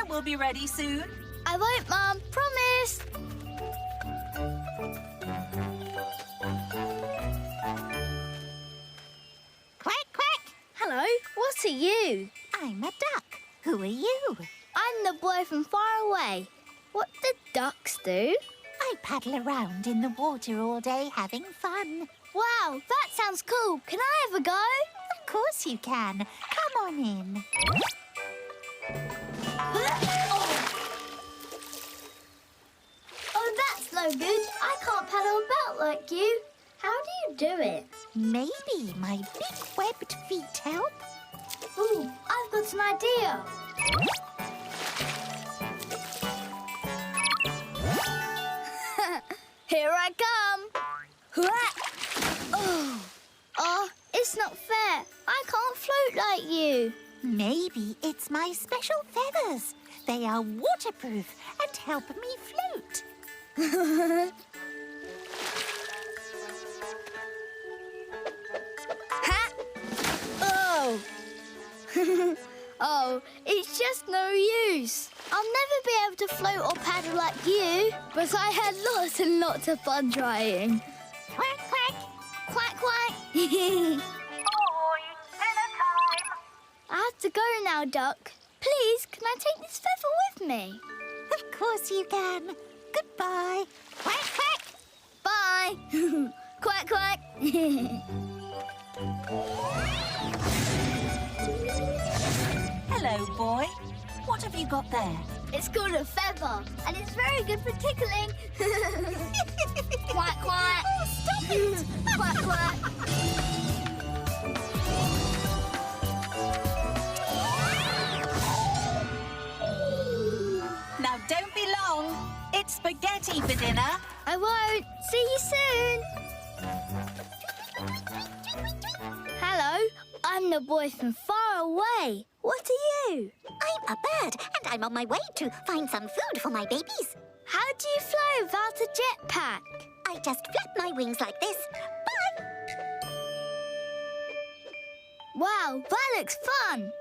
will be ready soon. I won't, Mum. Promise. Quack, quack. Hello. What are you? I'm a duck. Who are you? I'm the boy from far away. What do ducks do? I paddle around in the water all day having fun. Wow, that sounds cool. Can I have a go? Of course you can. Come on in. Oh, that's no good. I can't paddle about like you. How do you do it? Maybe my big webbed feet help. Ooh, I've got an idea. Here I come. Oh, it's not fair. I can't float like you. Maybe it's my special feathers. They are waterproof and help me float. Ha! Oh! Oh, it's just no use. I'll never be able to float or paddle like you. But I had lots and lots of fun trying. Quack, quack. Quack, quack. Oi, dinner time. I have to go now, Duck. Please, can I take this feather with me? Of course you can. Goodbye. Quack, quack. Bye. Quack, quack. Hello, boy. What have you got there? It's called a feather, and it's very good for tickling. Quack, quack. Oh, stop it. Quack, quack. Now, don't be long. It's spaghetti for dinner. I won't. See you soon. Hello, I'm the boy from far away. What are you? I'm a bird, and I'm on my way to find some food for my babies. How do you fly without a jetpack? I just flap my wings like this. Bye. Wow, that looks fun.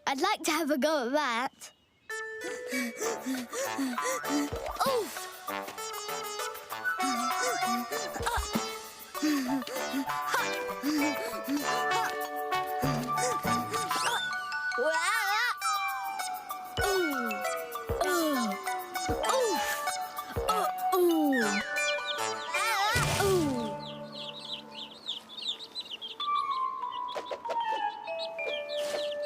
I'd like to have a go at that. Oof!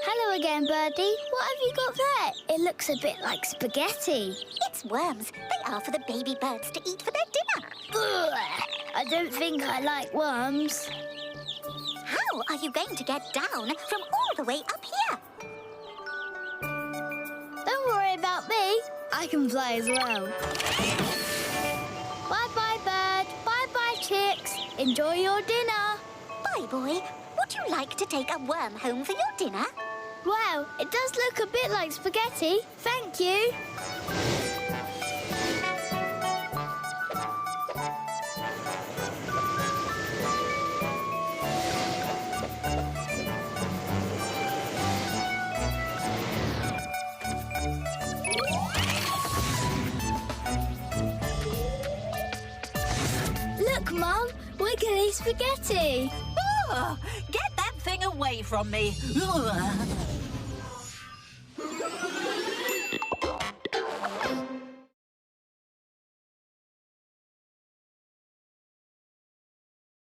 Hello again, Birdie. What have you got there? It looks a bit like spaghetti. It's worms. They are for the baby birds to eat for their dinner. Ugh, I don't think I like worms. How are you going to get down from all the way up here? Don't worry about me. I can fly as well. Bye-bye, bird. Bye-bye, chicks. Enjoy your dinner. Bye, boy. Would you like to take a worm home for your dinner? Wow, it does look a bit like spaghetti. Thank you. Look, Mum, wiggly spaghetti. Oh, get that thing away from me. Ugh.